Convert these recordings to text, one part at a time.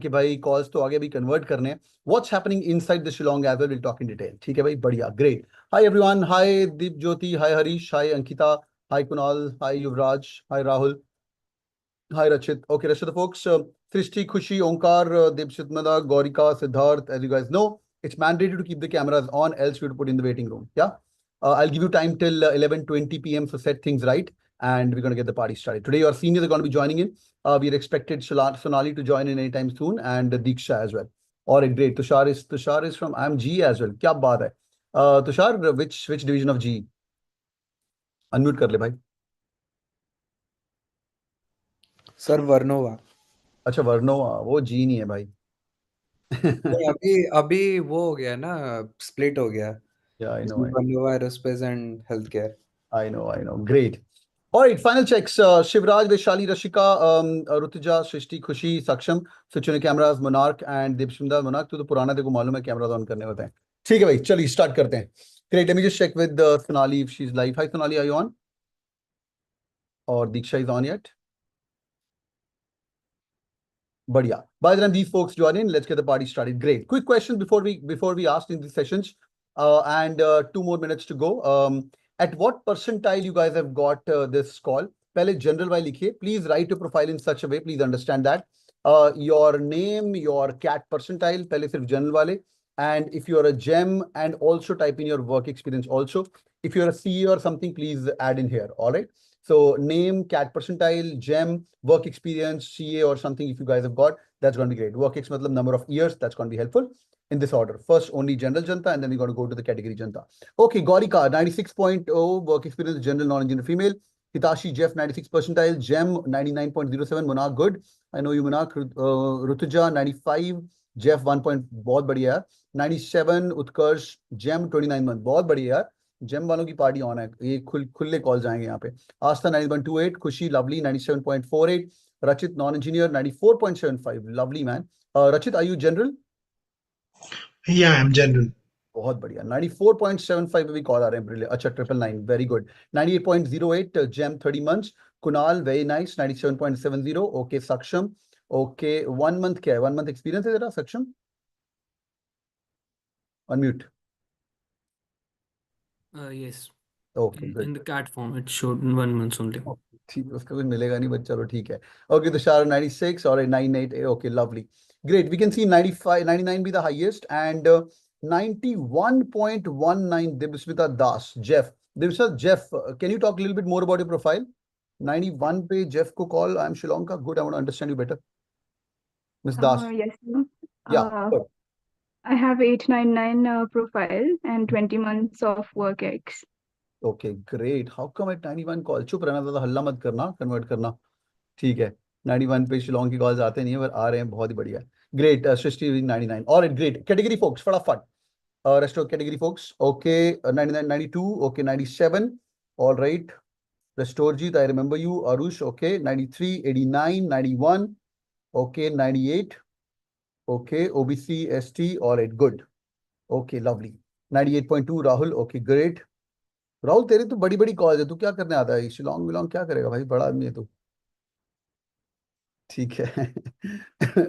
कि भाई कॉल्स तो आगे भी कन्वर्ट करने हैं. What's happening inside the Shillong as well, will talk in detail. ठीक है भाई, बढ़िया, great. Hi everyone, hi Deep Jyoti, hi Harish, hi Ankita, hi Kunal, hi Yuvraj, hi Rahul, hi Rachit. Okay, rest of the folks, Srishti, Khushi, Onkar, Debshitmada, Gaurika, Siddharth, as you guys know, it's mandatory to keep the cameras on, else we would put in the waiting room. Yeah. I'll give you time till 11:20 p.m. to set things right, and we're going to get the party started. Today, our seniors are going to be joining in. We are expected Sonali to join in anytime soon, and Diksha as well. All right, great. Tushar is from IIMG as well. Kya baat hai? Tushar, which division of G? Unmute kar le bhai. Sir Vernova. अच्छा, Vernova, वो जी नहीं है भाई. नहीं, अभी वो हो गया ना, स्प्लिट हो गया. Yeah, I know. Vernova aerospace and health care. I know. Great. All right, final checks. Shivraj, Vaishali, Rashika, Rutuja, Shrishti, Khushi, Saksham, switch on cameras, Monarch and Dipshimda. Monarch, तो पुराना देखो मालूम है कैमरास ऑन करने होते हैं. ठीक है भाई, चलिए स्टार्ट करते हैं. Great, let me just check with Sonali if she's live. Hi Sonali, are you on? Or Diksha is on yet? बढ़िया. By the time these folks join in, let's get the party started. Great. Quick question before we ask in these sessions, and 2 more minutes to go. At what percentile you guys have got this call? पहले general वाले लिखिए. Please write your profile in such a way. Please understand that your name, your CAT percentile. पहले सिर्फ general वाले. And if you are a gem, and also type in your work experience also. If you are a CA or something, please add in here. All right. So name, CAT percentile, gem, work experience, CA or something if you guys have got, that's going to be great. Work ex matlab number of years, that's going to be helpful in this order. First, only general janta, and then we're going to go to the category janta. Okay, Gaurika, 96.0, work experience, general, non-engineer female. Hitashi, Jeff, 96 percentile, Gem, 99.07, Monarch, good. I know you, Monarch. Rutuja, 95, Jeff, 1 point, बहुत बढ़िया है. 97, Utkarsh, Gem, 29 month, बहुत बढ़िया है. GeM वालों की party on है, ये खुले कॉल जाएंगे यहाँ पे. आस्था 91.28, खुशी lovely 97.48, Rachit non engineer 94.75, lovely man. Rachit, are you general? Yeah, I'm general. बहुत बढ़िया. 94.75 पे भी कॉल आ रहे हैं. ब्रिलियंट. अच्छा, 999, very good. 98.08, gem 30 months. Kunal, very nice. 97.70, okay. Saksham, okay. 1 month क्या है? 1 मंथ एक्सपीरियंस है जरा Saksham? Unmute. Yes. Okay, good. In the CAT form, it showed in 1 month only. ठीक है, उसका कुछ मिलेगा नहीं, बट चलो ठीक है. ओके, तुषार 96 और 98. Okay, lovely, great. We can see 95, 99 भी the highest, and 91.19 Divyasmita Das. Jeff, Divyasmita, Jeff, can you talk little bit more about your profile? 91 पे जेफ को कॉल. आई एम शिलोंग का. Good, I want to understand you better. Miss Das. Yes, yeah, I have 899 profile and 20 months of work ex. Okay, great. How come at 91 call? चुप रहना, ज्यादा हल्ला मत करना, convert करना. ठीक है, 91 पे शिलोंग की कॉल्स आते नहीं है, पर आ रहे हैं. बहुत ही बढ़िया. Great. Srishti 99. Alright, great. Category folks, फटाफट. Rest of category folks. Okay, 99, 92, okay. 97, alright. Restorjit, I remember you. Arush, okay. 93, 89, 91, okay. 98, okay. OBC, ST, alright, good. Okay, lovely. 98.2, Rahul, okay, great. Rahul, तेरी तो बड़ी बड़ी कॉल है, तू क्या करने आता है? शिलोंग विलोंग क्या करेगा भाई, बड़ा आदमी है तू. ठीक है.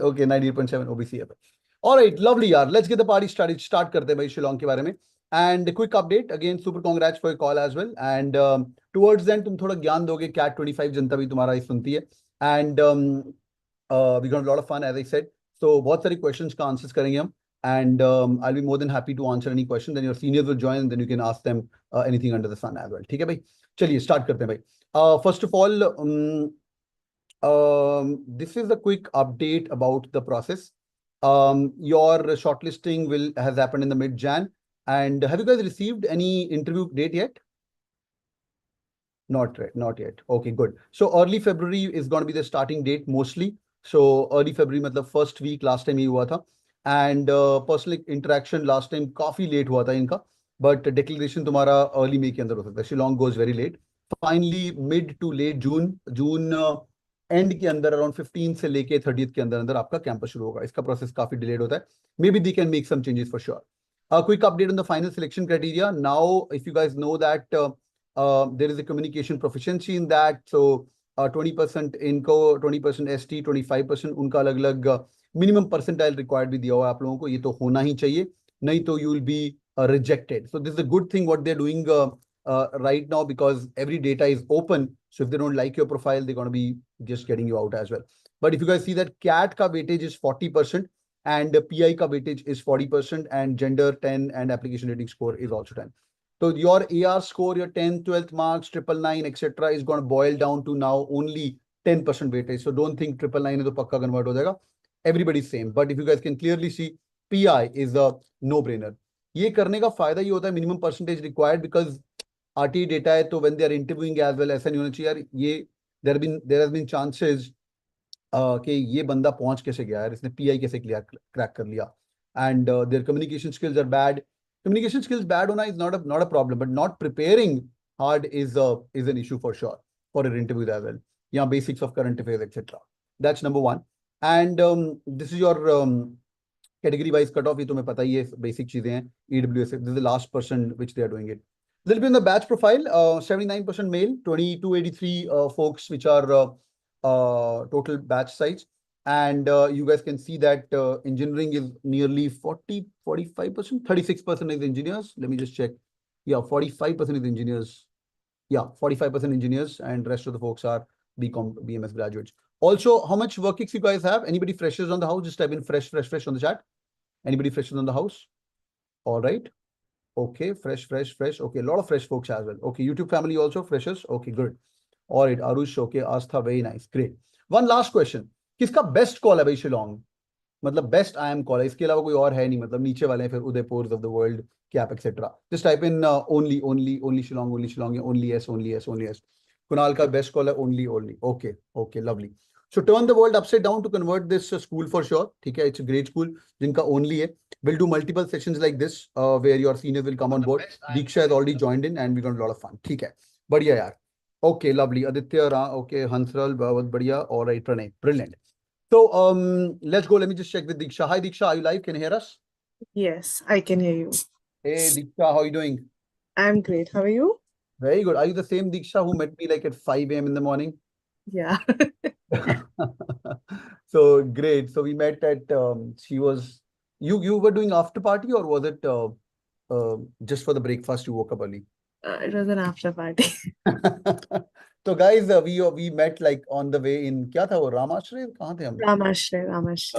ओके, 98.7 ओबीसी है. ऑलराइट, लवली यार. Let's get the party started. Start करते हैं भाई शिलोंग के बारे में. And quick update again, super congrats for your call as well. And towards then तुम थोड़ा ज्ञान दोगे. कैट 25 जनता भी तुम्हारा ही सुनती है. And we got lot of fun as I said. So बहुत सारी क्वेश्चंस का आंसर्स करेंगे हम. And I'll be more than happy to answer any question. Then your seniors will join, and then you can ask them anything under the sun as well. ठीक है भाई, चलिए start करते हैं भाई. First of all, this is a quick update about the process. Your shortlisting has happened in the mid-Jan. And have you guys received any interview date yet? Not yet. Okay, good. So early February is going to be the starting date mostly. So early February मतलब first week last time ही हुआ था. And personal interaction last time काफी late हुआ था इनका, but declaration तुम्हारा early May के अंदर हो सकता है. Shillong goes very late. Finally mid to late June end के अंदर अराउंड 15 से लेके 30 के अंदर आपका कैंपस शुरू होगा. इसका प्रोसेस काफी डिलेड होता है. Maybe they can make some changes for sure. Quick update on the final selection criteria. Now if you guys know that there is a communication proficiency in that. So 20% इनको, 20% ST, 25% उनका अलग अलग minimum percentile required भी दिया हुआ है आप लोगों को, ये तो होना ही चाहिए, नहीं तो you will be rejected. So this is a good thing what they're doing right now, because every data is open. So if they don't like your profile, they're going to be just getting you out as well. But if you guys see that CAT ka weightage is 40% and PI ka weightage is 40% and gender 10 and application rating score is also 10. So your AR score, your 10th, 12th marks, 999, etc. is going to boil down to now only 10% weightage. So don't think 999 is to pakka convert ho jayega. Everybody's same. But if you guys can clearly see, PI is a no-brainer. ये करने का फायदा ये होता है minimum percentage required, because RT data है, तो when they are interviewing as well, ऐसा नहीं होना चाहिए यार ये देयर हैज बीन चांसेस कि ये बंदा पहुंच कैसे गया यार, इसने पीआई कैसे क्रैक कर लिया, and their communication skills are bad. Communication skills bad होना is not a problem, but not preparing hard is an issue for sure for your interview as well. या basics of current affairs etcetera, that's number one. And this is your category wise cutoff, ये तुम्हें पता ही है, basic चीजें हैं. EWS, this is the last person which they are doing it. Little bit in the batch profile, 79% male, 2283 folks which are total batch size, and you guys can see that engineering is nearly 45%, 36% is engineers. Let me just check. Yeah, 45% is engineers. Yeah, 45% engineers, and rest of the folks are BCom, BMS graduates. Also, how much work ex you guys have? Anybody freshers on the house? Just type in fresh on the chat. Anybody freshers on the house? All right. Okay, fresh. Okay, a lot of fresh folks as well. Okay, YouTube family also freshers. Okay, good. All right, Arush. Okay, Astha, very nice, great. One last question. किसका best call है भाई शिलोंग? मतलब best IIM call है, इसके अलावा कोई और है नहीं, मतलब नीचे वाले हैं फिर Udaipur of the world, CAP, etc. Just type in only Shillong, only S. Kunal का best call है only. Okay, lovely. So turn the world upside down to convert this school for sure. ठीक है, it's a great school जिनका only है. We'll do multiple sessions like this where your seniors will come on board. Diksha has already joined in and we're going to have a lot of fun. ठीक है, बढ़िया यार. Okay, lovely. Aditya, okay, Hansral, बहुत बढ़िया. All right, Pranay, brilliant. So let's go. Let me just check with Diksha. Hi Diksha, are you live? Can you hear us? Yes, I can hear you. Hey Diksha, how are you doing? I'm great. How are you? Very good. Are you the same Diksha who met me like at 5 a.m. in the morning? Yeah. So great. So we met at she was you were doing after party, or was it just for the breakfast you woke up early? It was an after party. So guys, we met like on the way in, क्या था वो, रामाश्रय, कहाँ थे हम? Ramashray.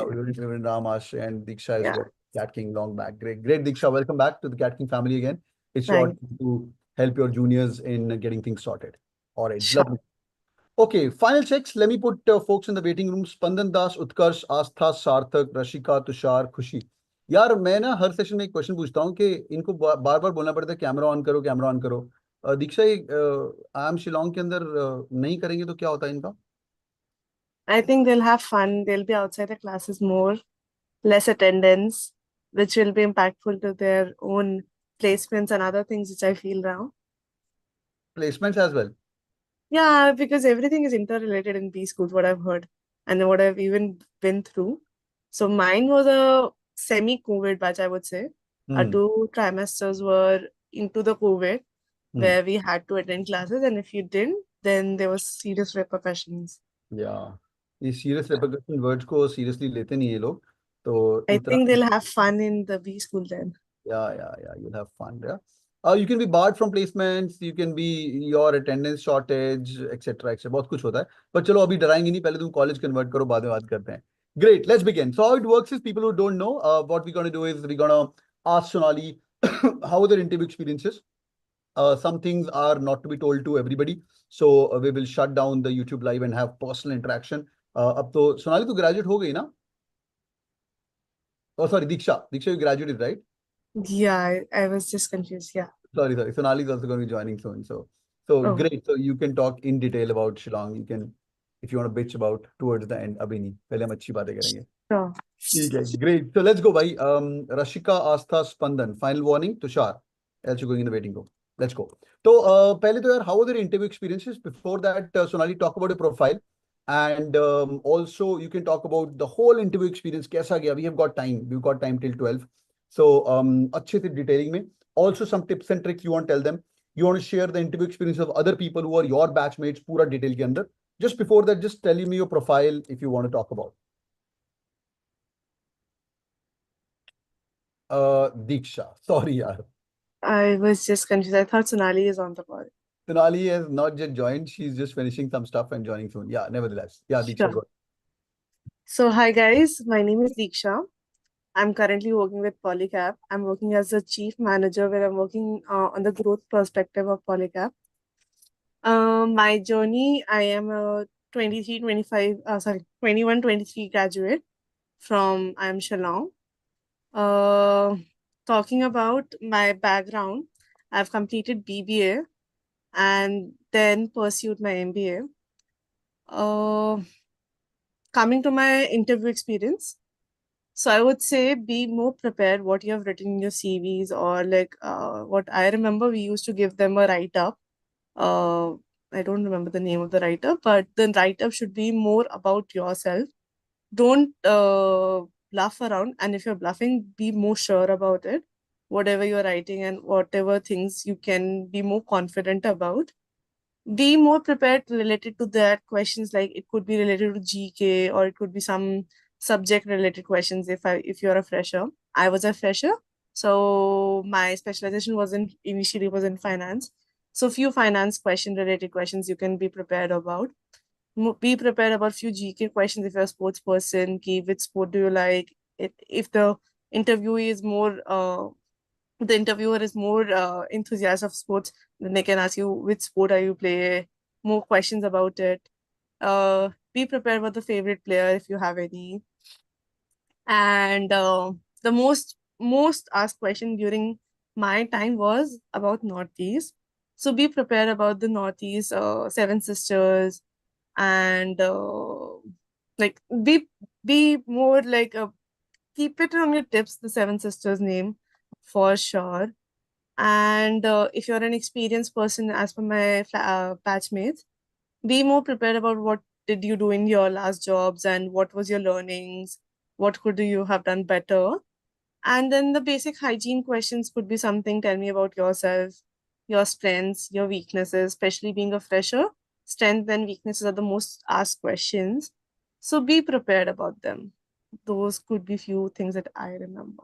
We were in Ramashraya, and Diksha is Yeah. got CATKing long back. Great Diksha, welcome back to the CATKing family again. It's your Thanks. turn to help your juniors in getting things sorted. All right, Sure. lovely. Okay, final checks. Let me put folks in the waiting room. Spandan Das, Utkarsh, Astha, Sarthak, Rashika, Tushar, Khushi. यार मैं ना हर session में एक question पूछता हूँ कि इनको बार बार बोलना पड़ता है कैमरा ऑन करो. दीक्षा, ये IIM शिलोंग के अंदर नहीं करेंगे तो क्या होता है इनका? I think they'll have fun. They'll be outside the classes more, less attendance, which will be impactful to their own placements and other things, which I feel now. Placements as well. Yeah, because everything is interrelated in B schools, what I've heard, and what I've even been through. So mine was a semi-COVID batch, I would say. Our 2 trimesters were into the COVID, where we had to attend classes, and if you didn't, then there was serious repercussions. Yeah, ये serious repercussion words को seriously लेते नहीं ये लोग, तो I इतना. think they'll have fun in the B school then. Yeah, you'll have fun. Yeah. You can be barred from placements, you can be your attendance shortage, etc. बहुत कुछ होता है, पर चलो अभी डराएंगे नहीं, पहले तुम कॉलेज कन्वर्ट करो, बाद में बात करते हैं. Great, let's begin. So how it works is, people who don't know, what we're going to do is we're going to ask Sonali how their interview experiences. Some things are not to be told to everybody, so we will shut down the YouTube live and have personal interaction. अब तो सोनाली तो graduate हो गई ना? Oh sorry, Diksha, you graduated, right? Yeah, I was just confused. Yeah. Sorry. Sonali is also going to be joining soon. So Oh. Great. So you can talk in detail about Shillong. You can, if you want to bitch about towards the end. अभी नहीं, पहले हम अच्छी बातें करेंगे. Sure. ठीक है, great. So let's go, भाई. Rashika, Astha, Spandan. Final warning, Tushar. Else you're going in the waiting room. Let's go. तो पहले तो यार, how were their interview experiences? Before that, Sonali, talk about your profile. And also you can talk about the whole interview experience. कैसा गया? We have got time. We've got time till 12. So अच्छे से detailing में. Also some tips and tricks you want to tell them. You want to share the interview experience of other people who are your batchmates, पूरा detail के अंदर. Just before that, just tell me your profile if you want to talk about. Diksha. Sorry, yaar. I was just confused. I thought Sonali is on the call. Sonali has not yet joined. She's just finishing some stuff and joining soon. Yeah, nevertheless. Yeah, Diksha, Sure. go. So, hi guys, my name is Diksha. I'm currently working with Polycap. I'm working as a chief manager where I'm working on the growth perspective of Polycap. My journey, I am a 23, 25, sorry, 21, 23 graduate from IIM Shillong. Uh, Talking about my background, I've completed BBA and then pursued my MBA. Coming to my interview experience, so I would say be more prepared what you have written in your CVs, or like what I remember, we used to give them a write up. Uh, I don't remember the name of the write up, but the write up should be more about yourself. Don't bluff around, and if you're bluffing, be more sure about it. Whatever you're writing and whatever things you can be more confident about, be more prepared related to that questions. Like it could be related to GK, or it could be some subject related questions. If you're a fresher, I was a fresher, so my specialization wasn't initially was in finance. So few finance question related questions you can be prepared about. Be prepared about few GK questions if you're a sports person. Ki which sport do you like? If interviewee is more the interviewer is more enthusiastic of sports, then they can ask you which sport are you play, more questions about it. Be prepared about the favorite player if you have any. And the most asked question during my time was about Northeast. So be prepared about the Northeast, Seven Sisters, and like be more like keep it on your tips, the Seven Sisters name for sure. And if you're an experienced person, as per my batchmates, be more prepared about what did you do in your last jobs and what was your learnings, what could you have done better. And then the basic hygiene questions could be something, tell me about yourself, your strengths, your weaknesses, especially being a fresher. Strengths and weaknesses are the most asked questions. So be prepared about them. Those could be few things that I remember.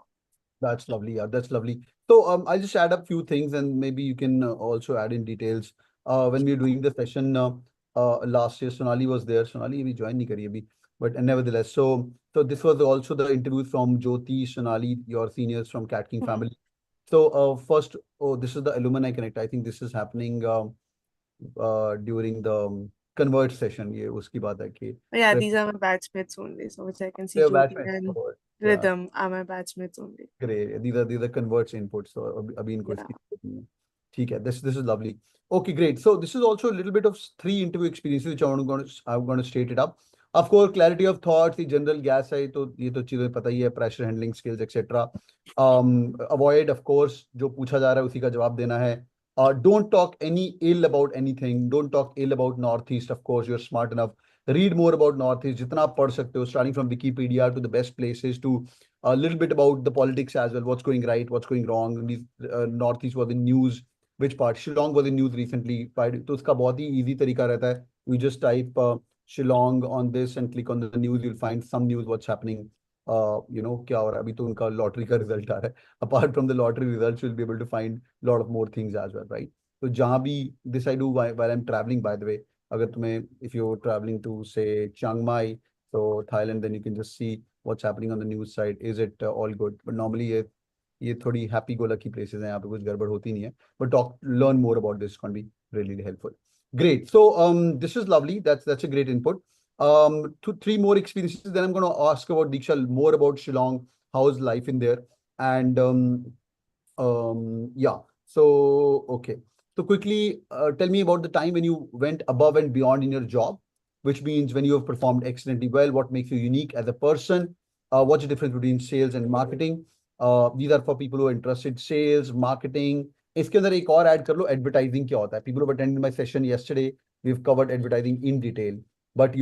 That's lovely. Yeah, that's lovely. So I'll just add up few things and maybe you can also add in details. When we were doing the session last year, Sonali was there. Sonali we joined nahi kari abhi, but nevertheless. So this was also the interview from Jyoti, Sonali, your seniors from CATKing family. So first, oh, this is the alumni connect. I think this is happening during the convert session. ये उसकी बात है कि Yeah, these are my batchmates only. So which I can see they're Jyoti batchmates. and Oh, yeah. Rhythm are my batchmates only. Great. These are converts inputs. So अभी इनको Yeah. इसकी जरूरत नहीं है. ठीक है. This is lovely. Okay, great. So this is also a little bit of three interview experiences which I'm going to state it up. Of course, clarity of thoughts, the general gas है तो ये तो चीजें पता ही है, pressure handling skills, etc. Avoid, of course, जो पूछा जा रहा है उसी का जवाब देना है. Don't talk any ill about anything. Don't talk ill about Northeast. Of course, you're smart enough. Read more about Northeast. जितना आप पढ़ सकते हो, starting from Wikipedia to the best places to a little bit about the politics as well. What's going right, what's going wrong. These Northeast was in news. Which part? Shillong was in news recently. तो उसका बहुत ही easy तरीका रहता है. You just type Shillong on this and click on the news. You'll find some news what's happening. क्या हो रहा है अभी तो उनका लॉटरी का रिजल्ट आ रहा है. Apart from the lottery results, you'll be able to find a lot of more things as well, right? तो जहाँ भी this I do while I'm traveling, by the way. अगर तुम्हें if you're traveling to say Chiang Mai, so Thailand, then you can just see what's happening on the news side. Is it all good? But normally ये थोड़ी happy go lucky places हैं, यहाँ पे कुछ गड़बड़ होती नहीं है. But learn more about this. It's going to be really helpful. Great. So this is lovely. That's a great input. Three more experiences. Then I'm going to ask about Diksha more about Shillong. How's life in there? And yeah. So okay. So quickly tell me about the time when you went above and beyond in your job, which means when you have performed excellently well. What makes you unique as a person? What's the difference between sales and marketing? These are for people who are interested. Sales, marketing. इसके अंदर एक और add कर लो, advertising क्या होता है? People who attended my session yesterday, we've covered advertising in detail. But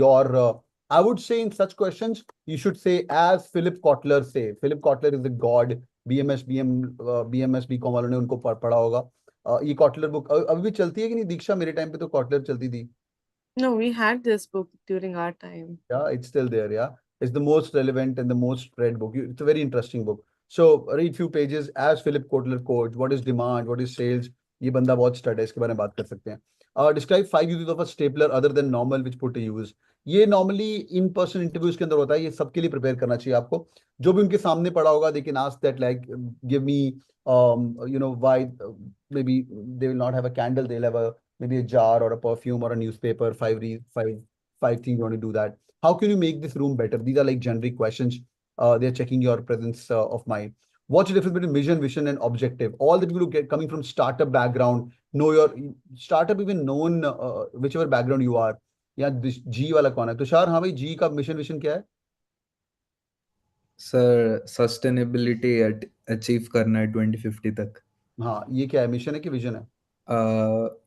I would say in such questions, you should say as Philip Kotler say. Philip Kotler is the god. BMS BCom वालों ने उनको पढ़ा होगा. ये Kotler book अभी भी चलती है कि नहीं? दीक्षा, मेरे टाइम पे तो कॉटलर चलती थी. No, we had this book during our time. Yeah, it's still there. Yeah, it's the most relevant and the most read book. It's a very interesting book. So read few pages as Philip Kotler quotes. What is demand? What is sales? ये बंदा बहुत stud है, इसके बारे में बात कर सकते हैं. Describe 5 uses of a stapler other than normal which put to use. ये नॉर्मली इन पर्सन इंटरव्यूज के अंदर होता है. ये सबके लिए प्रिपेयर करना चाहिए आपको. जो भी उनके सामने पड़ा होगा, they can ask that like give me why maybe they will not have a candle, they'll have a maybe a jar or a perfume or a newspaper. Five things you want to do that. How can you make this room better? These are like generic questions. They're checking your presence of mind. What's the difference between vision and objective? All the people who get coming from startup background know your startup, even known whichever background you are. या जी वाला कौन है? तुषार, हाँ भाई, जी का mission क्या है? Sir sustainability achieve करना है 2050 तक. हाँ, ये क्या है? मिशन है कि विजन है?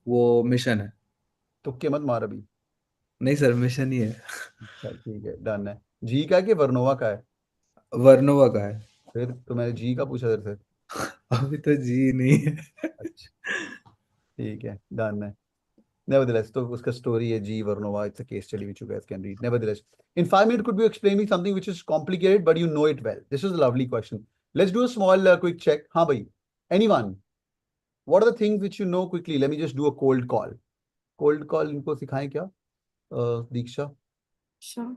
वो मिशन है. तुक्के मत मार अभी. नहीं सर, मिशन ही है. चल ठीक है, डन है. जी का है कि वर्नोवा का है? वर्नोवा का है. फिर तो मैंने जी का पूछा तेरे से. अभी तो जी नहीं है. अच्छा, ठीक है, डन है. Nevertheless, तो उसका story है G Varnova. It's a case study which you guys can read. Nevertheless, in 5 minutes, could you explain me something which is complicated but you know it well? This is a lovely question. Let's do a small quick check. हाँ भाई, anyone? What are the things which you know quickly? Let me just do a cold call. Cold call इनको सिखाएं क्या? दीक्षा. Sure.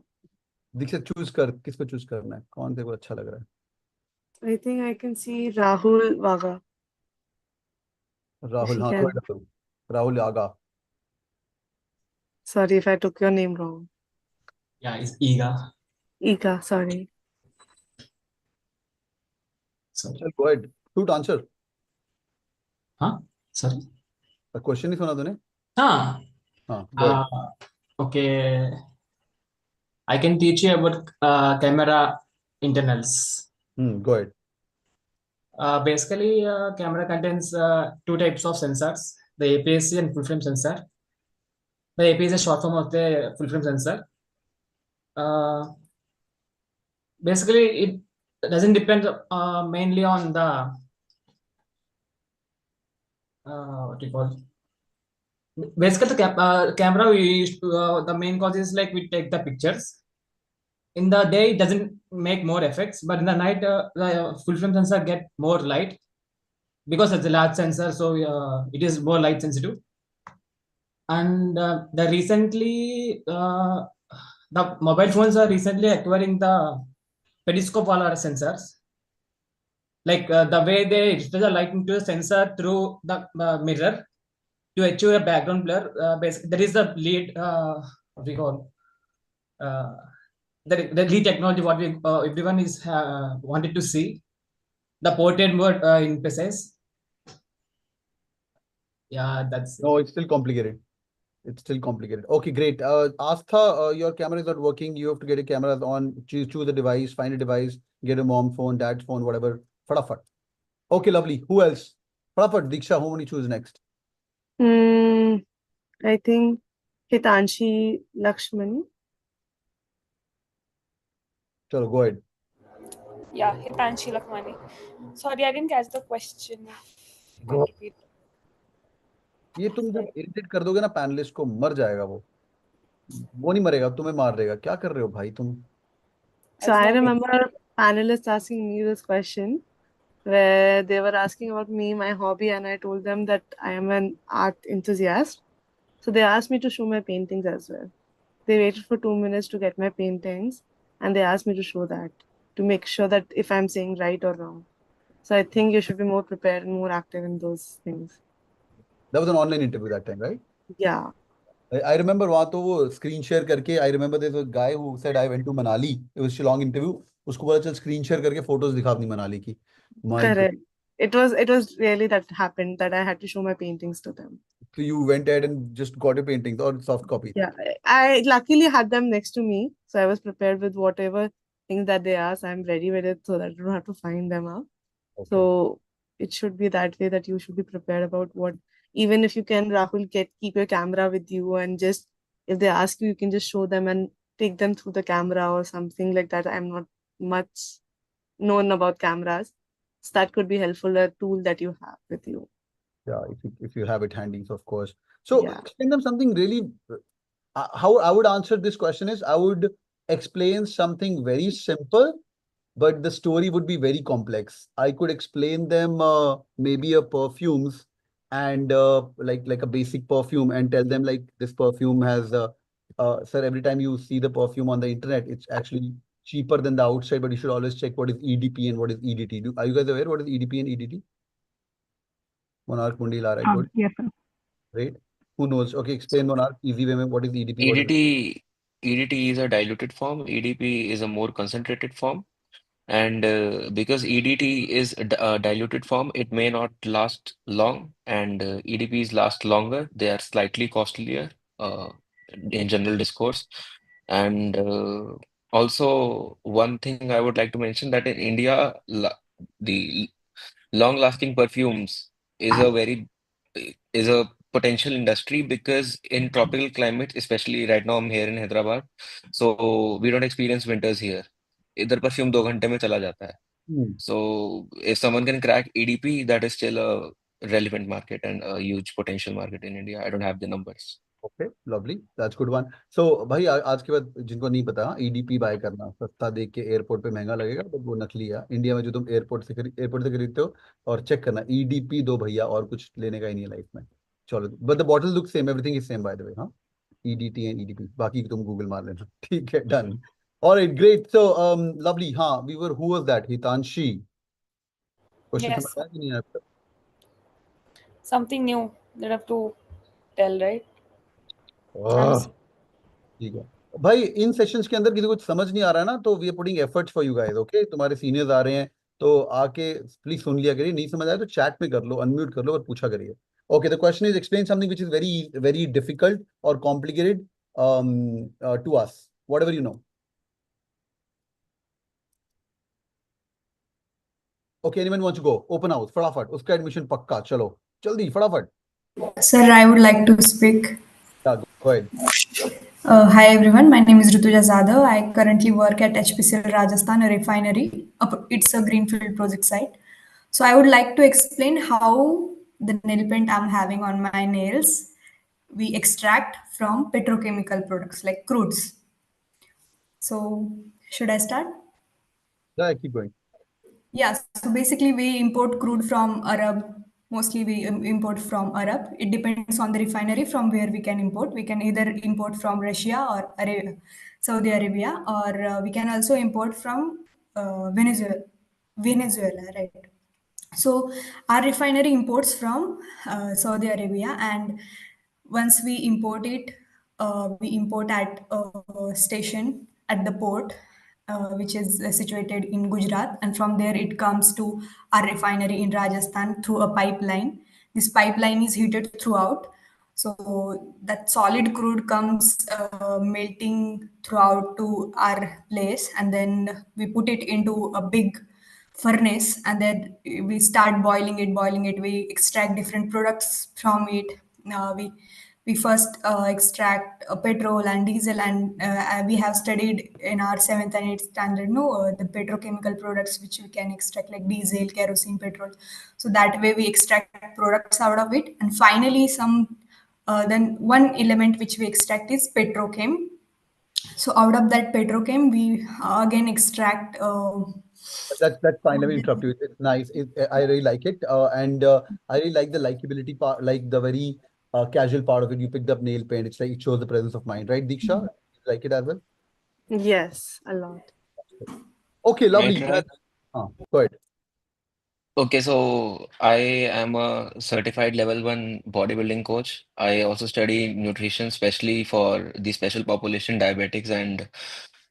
दीक्षा choose कर, किसको choose करना है? कौन तेरे को अच्छा लग रहा है? I think I can see Rahul Vaga. Rahul. She हाँ, can. थोड़ा करो. राहुल आगा. Sorry if I took your name wrong. Yeah, it's Iga. Ika, sorry. Sorry. चल, go ahead. Shoot answer. Huh? Sorry. Question नहीं सुना तूने? Ah. हाँ, go ahead. Okay. I can teach you about camera internals. Go ahead. Basically, camera contains 2 types of sensors: the APS-C and full frame sensor. The APS is a short form of the full frame sensor. Basically, it doesn't depend mainly on the what you call. Basically, the camera we used to, the main cause is like we take the pictures. In the day, it doesn't make more effects, but in the night, the full frame sensor get more light because it's a large sensor, so it is more light sensitive. And the recently, the mobile phones are recently acquiring the periscope wala sensors, like the way they display the light into the sensor through the mirror to achieve a background blur. Basically, there is the lead what we call the lead technology what we everyone is wanted to see, the portrait mode in precise. Yeah, that's No, it's still complicated. It's still complicated. Okay, great. Astha, your camera is not working. You have to get a camera on. Choose a device, find a device, get a mom phone, dad's phone, whatever. Fatafat. Okay, lovely. Who else? Fatafat, Diksha, who will you choose next? I think Hitanshi Lakshmani. Chalo, go ahead. Yeah, Hitanshi Lakmani. Sorry, I didn't catch the question. Go. ये तुम जब irritate कर दोगे ना panelist को, मर जाएगा वो नहीं मरेगा, तुम्हें मार देगा. क्या कर रहे हो भाई तुम? So I remember panelists asking me this question where they were asking about me, my hobby, and I told them that I am an art enthusiast. So they asked me to show my paintings as well. They waited for 2 minutes to get my paintings and they asked me to show that, to make sure that if I'm saying right or wrong. So I think you should be more prepared and more active in those things. That was an online interview that time, right? Yeah. I remember वहाँ तो वो screen share करके, I remember there's a guy who said I went to Manali. It was Shillong interview. उसको बोला चल screen share करके photos दिखा अपनी मनाली की. Correct. It was really that happened that I had to show my paintings to them. So you went ahead and just got your paintings or soft copy? Yeah, I luckily had them next to me, so I was prepared with whatever things that they asked. I'm ready with it so that I don't have to find them out. Okay. So it should be that way, that you should be prepared about what, even if you can, Rahul, keep your camera with you and just, if they ask you, you can just show them and take them through the camera or something like that. I'm not much known about cameras. So that could be helpful, a tool that you have with you. Yeah, if you have it handy, so of course. So Yeah. explain them something really, how I would answer this question is, I would explain something very simple, but the story would be very complex. I could explain them maybe a perfumes and like a basic perfume and tell them like this perfume has sir, every time you see the perfume on the internet, it's actually cheaper than the outside, but you should always check what is EDP and what is EDT. Are you guys aware what is EDP and EDT? Monarch Mundi La, right? Yes, sir. Right? Who knows? Okay, explain Monarch easy way. What is EDP? What is EDT is a diluted form. EDP is a more concentrated form. And because EDT is a diluted form, it may not last long, and EDPs last longer. They are slightly costlier uh, in general discourse. And also, one thing I would like to mention that in India, the long-lasting perfumes is a very is a potential industry because in tropical climates, especially right now I'm here in Hyderabad, so we don't experience winters here. इधर perfume 2 घंटे में चला जाता है. So if someone can crack EDP, that is still a relevant market and a huge potential market in India. I don't have the numbers. Okay lovely that's good one so भाई आज के बाद जिनको नहीं पता ईडीपी बाय करना सस्ता देख के एयरपोर्ट पे महंगा लगेगा बट वो नकली है इंडिया में जो तुम एयरपोर्ट से खरीदते हो और चेक करना ईडीपी दो भैया और कुछ लेने का ही नहीं है लाइफ में चलो but the bottle look same everything is same by the way हाँ ईडीटी एंड ईडीपी बाकी तुम गूगल मार लेना ठीक है done alright great so lovely हाँ we were who was that Hitanshi question Yes, समझ आया कि नहीं आया आपको? something new that I have to tell, right? आह, ठीक है भाई इन सेशंस के अंदर किसी को कुछ समझ नहीं आ रहा है ना तो we are putting efforts for you guys okay तुम्हारे सीनियर्स आ रहे हैं तो आके प्लीज सुन लिया करिए नहीं समझ आया तो चैट में कर लो अनम्यूट कर लो और पूछा करिए okay the question is explain something which is very very difficult और complicated to us whatever you know okay anyone wants to go open house फटाफट उसका एडमिशन पक्का चलो जल्दी फटाफट Sir, I would like to speak. go ahead. Hi everyone, my name is Rutuja Zadav. I currently work at HPCL Rajasthan, a refinery. It's a greenfield project site. So I would like to explain how the nail paint I'm having on my nails we extract from petrochemical products like crudes. So should I start? Yeah, keep going. Yeah, so basically we import crude from Arab. Mostly we import from Arab. It depends on the refinery from where we can import. We can either import from Russia or Saudi Arabia, or we can also import from Venezuela. Venezuela, right? So our refinery imports from Saudi Arabia, and once we import it, we import at a station at the port, which is situated in Gujarat, and from there it comes to our refinery in Rajasthan through a pipeline. This pipeline is heated throughout, so that solid crude comes melting throughout to our place, and then we put it into a big furnace, and then we start boiling it. We extract different products from it. We first extract petrol and diesel, and we have studied in our 7th and 8th standard the petrochemical products which we can extract like diesel, kerosene, petrol. So that way we extract products out of it, and finally then one element which we extract is petrochem. So out of that petrochem we again extract That's fine. Let me interrupt you. It's nice. I really like it. And I really like the likability part, like the very casual part of it. You picked up nail paint. It's like it shows the presence of mind, right, Diksha? You like it as well? Yes, a lot. Okay, lovely. Right. Go ahead. Okay, so I am a certified level 1 bodybuilding coach. I also study nutrition, especially for the special population diabetics, and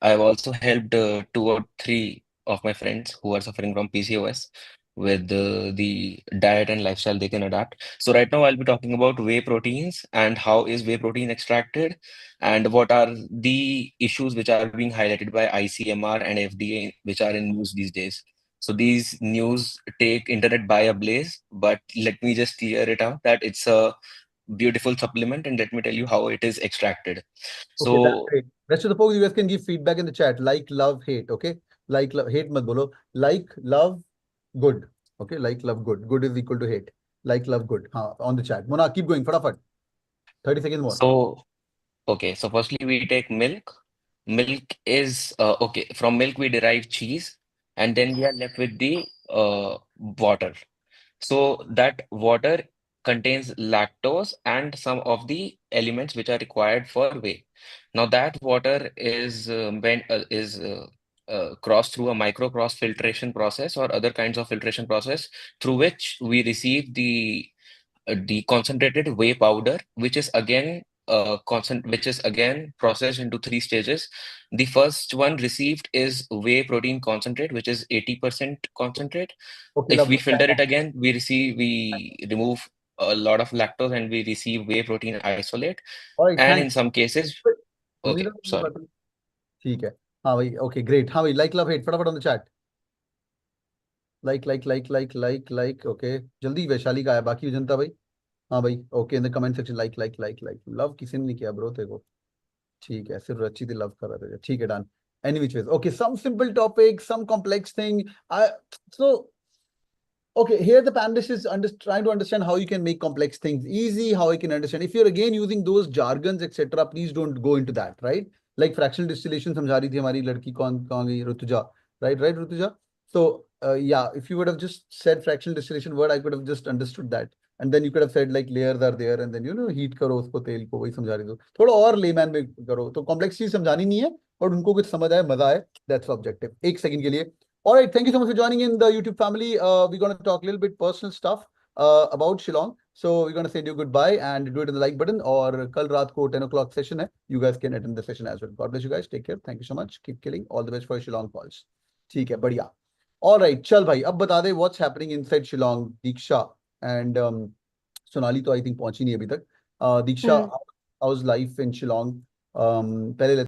I've also helped 2 or 3 of my friends who are suffering from PCOS with the diet and lifestyle they can adapt. So right now I'll be talking about whey proteins and how is whey protein extracted and what are the issues which are being highlighted by ICMR and FDA, which are in news these days. So these news take internet by a blaze, but let me just clear it out that it's a beautiful supplement, and let me tell you how it is extracted. Okay, that's So great. Rest of the folks, you guys can give feedback in the chat. Like, love, hate. Okay, like, love, hate. Mat bolo. Like, love, good. Okay, like, love, good. Good is equal to hate. Like, love, good. On the chat. Mona, keep going. Fatafat. 30 seconds more. so okay, so firstly we take milk. Milk is okay. From milk we derive cheese, and then we are left with the water. So that water contains lactose and some of the elements which are required for whey. Now that water is crossed through a micro cross filtration process or other kinds of filtration process through which we receive the concentrated whey powder, which is again processed into three stages. The first one received is whey protein concentrate, which is 80% concentrate. Okay, If love we that. filter it again, we remove a lot of lactose and we receive whey protein isolate. All right, And thanks. in some cases, Only okay, sorry. ठीक है हाँ भाई okay great हाँ भाई like love hate फटाफट on the chat like okay जल्दी वैशाली का है बाकी जनता भाई हाँ भाई okay in the comment section like love किसी ने नहीं किया bro तेरे को ठीक है सिर्फ रचित लव कर रहा था ठीक है done any which ways okay some simple topic some complex thing so okay, here the panelist is trying to understand how you can make complex things easy, how you can understand. If you're again using those jargons, etc., please don't go into that, right? Like fractional distillation, समझा रही थी हमारी लड़की कौन गई Rutuja, right, Rutuja? So yeah, if you would have just said fractional distillation word, I could have just understood that, and then you could have said like layers are there, and then heat करो उसको तेल को वही समझा रही थी थोड़ा और layman में करो तो complex चीज समझानी नहीं है और उनको कुछ समझ आए मजा आए that's the objective. एक second के लिए. All right, thank you so much for joining in the YouTube family. We're going to talk a little bit personal stuff about Shillong. So we're going to say you goodbye and do it in the like button. Or kal raat ko 10 o'clock session hai. You guys can attend the session as well. God bless you guys. Take care. Thank you so much. Keep killing. All the best for Shillong calls. ठीक है बढ़िया. All right, चल भाई अब बता दे what's happening inside Shillong. Diksha and Sonali तो I think पहुंची नहीं अभी तक. Diksha, how's life in Shillong? पहले